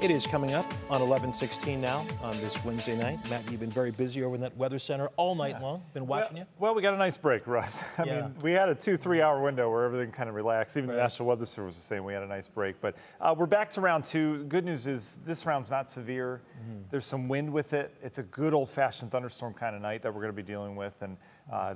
It is coming up on 11:16 now on this Wednesday night. Matt, you've been very busy over in that weather center all night long. Been watching you? Well, we got a nice break, Russ. I mean, we had a 2-3 hour window where everything kind of relaxed. Even the National Weather Service was saying we had a nice break. But we're back to round two. Good news is this round's not severe. There's some wind with it. It's a good old-fashioned thunderstorm kind of night that we're going to be dealing with. And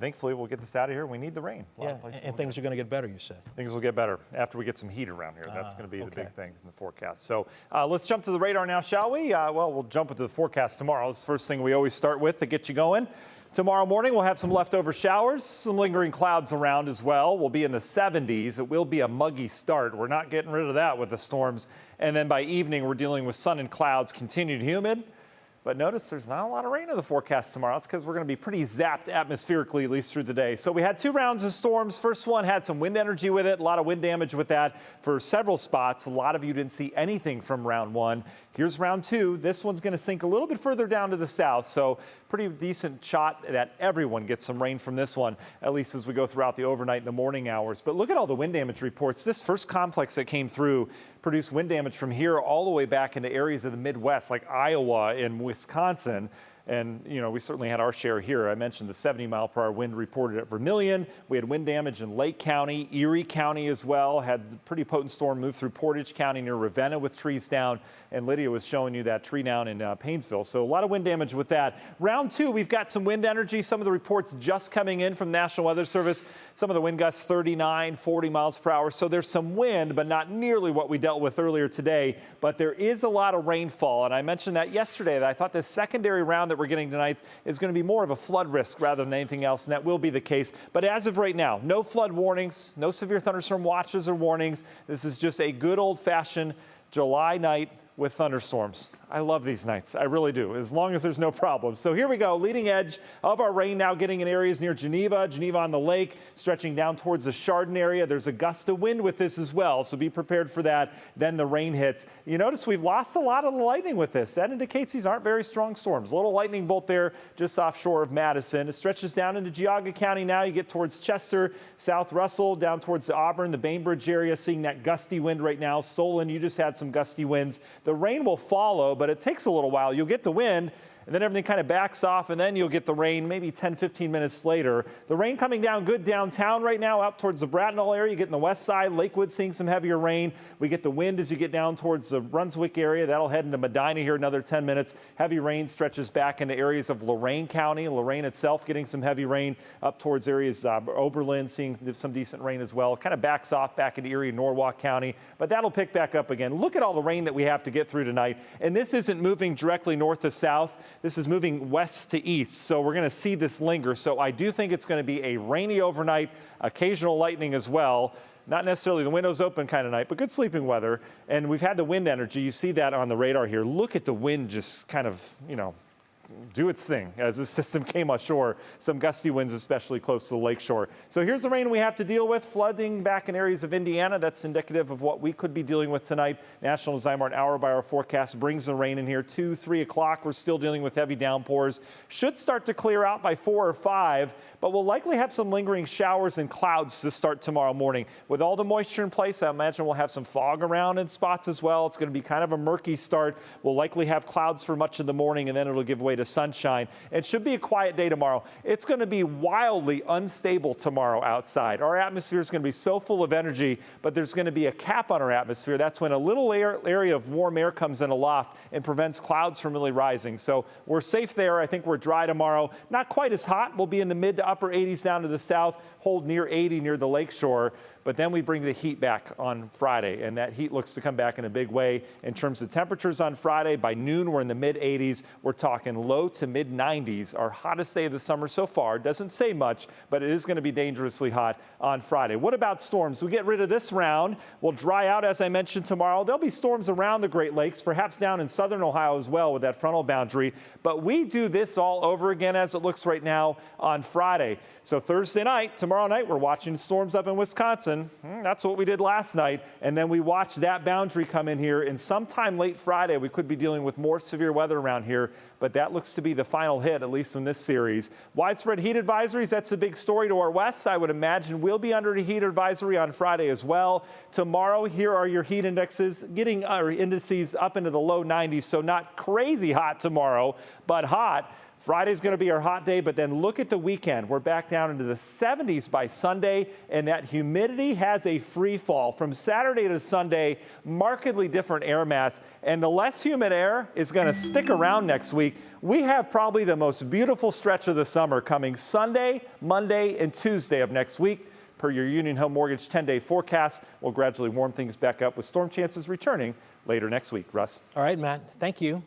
thankfully, we'll get this out of here. We need the rain. Yeah, and things are going to get better, you said. Things will get better after we get some heat around here. That's going to be the big things in the forecast. So let's jump to the radar now, shall we? Well, we'll jump into the forecast tomorrow. It's the first thing we always start with to get you going. Tomorrow morning, we'll have some leftover showers, some lingering clouds around as well. We'll be in the 70s. It will be a muggy start. We're not getting rid of that with the storms. And then by evening, we're dealing with sun and clouds, continued humid. But notice there's not a lot of rain in the forecast tomorrow. That's because we're going to be pretty zapped atmospherically, at least through the day. So we had 2 rounds of storms. First one had some wind energy with it, a lot of wind damage with that for several spots. A lot of you didn't see anything from round 1. Here's round 2. This one's going to sink a little bit further down to the south. So pretty decent shot that everyone gets some rain from this one, at least as we go throughout the overnight and the morning hours. But look at all the wind damage reports. This first complex that came through produced wind damage from here all the way back into areas of the Midwest, like Iowa and Wisconsin. And, you know, we certainly had our share here. I mentioned the 70-mile-per-hour wind reported at Vermilion. We had wind damage in Lake County, Erie County as well. Had a pretty potent storm move through Portage County near Ravenna with trees down. And Lydia was showing you that tree down in Painesville. So a lot of wind damage with that. Round 2, we've got some wind energy. Some of the reports just coming in from the National Weather Service. Some of the wind gusts 39, 40 miles per hour. So there's some wind, but not nearly what we dealt with earlier today. But there is a lot of rainfall. And I mentioned that yesterday, that I thought this secondary round that we're getting tonight is going to be more of a flood risk rather than anything else, and that will be the case. But as of right now, no flood warnings, no severe thunderstorm watches or warnings. This is just a good old-fashioned July night with thunderstorms. I love these nights. I really do, as long as there's no problem. So here we go. Leading edge of our rain now getting in areas near Geneva, Geneva on the lake, stretching down towards the Chardon area. There's a gust of wind with this as well, so be prepared for that. Then the rain hits. You notice we've lost a lot of the lightning with this. That indicates these aren't very strong storms. A little lightning bolt there just offshore of Madison. It stretches down into Geauga County now. You get towards Chester, South Russell, down towards the Auburn, the Bainbridge area, seeing that gusty wind right now. Solon, you just had some gusty winds. The rain will follow, but it takes a little while. You'll get the wind, and then everything kind of backs off, and then you'll get the rain maybe 10, 15 minutes later. The rain coming down good downtown right now, out towards the Bracknell area. You get in the west side, Lakewood seeing some heavier rain. We get the wind as you get down towards the Brunswick area. That'll head into Medina here another 10 minutes. Heavy rain stretches back into areas of Lorain County. Lorain itself getting some heavy rain up towards areas Oberlin, seeing some decent rain as well. Kind of backs off back into Erie and Norwalk County, but that'll pick back up again. Look at all the rain that we have to get through tonight, and this isn't moving directly north to south. This is moving west to east, so we're going to see this linger. So I do think it's going to be a rainy overnight, occasional lightning as well. Not necessarily the windows open kind of night, but good sleeping weather. And we've had the wind energy. You see that on the radar here. Look at the wind just kind of, you know, do its thing as the system came ashore. Some gusty winds, especially close to the lakeshore. So here's the rain we have to deal with. Flooding back in areas of Indiana. That's indicative of what we could be dealing with tonight. National Zymart hour-by-hour forecast brings the rain in here. 2, 3 o'clock. We're still dealing with heavy downpours. Should start to clear out by 4 or 5, but we'll likely have some lingering showers and clouds to start tomorrow morning. With all the moisture in place, I imagine we'll have some fog around in spots as well. It's going to be kind of a murky start. We'll likely have clouds for much of the morning, and then it'll give way to sunshine. It should be a quiet day tomorrow. It's going to be wildly unstable tomorrow outside. Our atmosphere is going to be so full of energy, but there's going to be a cap on our atmosphere. That's when a little area of warm air comes in aloft and prevents clouds from really rising. So we're safe there. I think we're dry tomorrow. Not quite as hot. We'll be in the mid to upper 80s down to the south, hold near 80 near the lakeshore. But then we bring the heat back on Friday, and that heat looks to come back in a big way. In terms of temperatures on Friday, by noon, we're in the mid-80s. We're talking low to mid-90s. Our hottest day of the summer so far. Doesn't say much, but it is going to be dangerously hot on Friday. What about storms? We get rid of this round. We'll dry out, as I mentioned, tomorrow. There'll be storms around the Great Lakes, perhaps down in southern Ohio as well with that frontal boundary. But we do this all over again as it looks right now on Friday. So Thursday night, tomorrow night, we're watching storms up in Wisconsin. That's what we did last night. And then we watched that boundary come in here. And sometime late Friday, we could be dealing with more severe weather around here. But that that looks to be the final hit, at least in this series. Widespread heat advisories, that's the big story to our west. I would imagine we'll be under a heat advisory on Friday as well. Tomorrow, here are your heat indexes, getting our indices up into the low 90s, so not crazy hot tomorrow, but hot. Friday's going to be our hot day, but then look at the weekend. We're back down into the 70s by Sunday, and that humidity has a free fall. From Saturday to Sunday, markedly different air mass, and the less humid air is going to stick around next week. We have probably the most beautiful stretch of the summer coming Sunday, Monday, and Tuesday of next week. Per your Union Home Mortgage 10-day forecast, we'll gradually warm things back up with storm chances returning later next week. Russ? All right, Matt, thank you.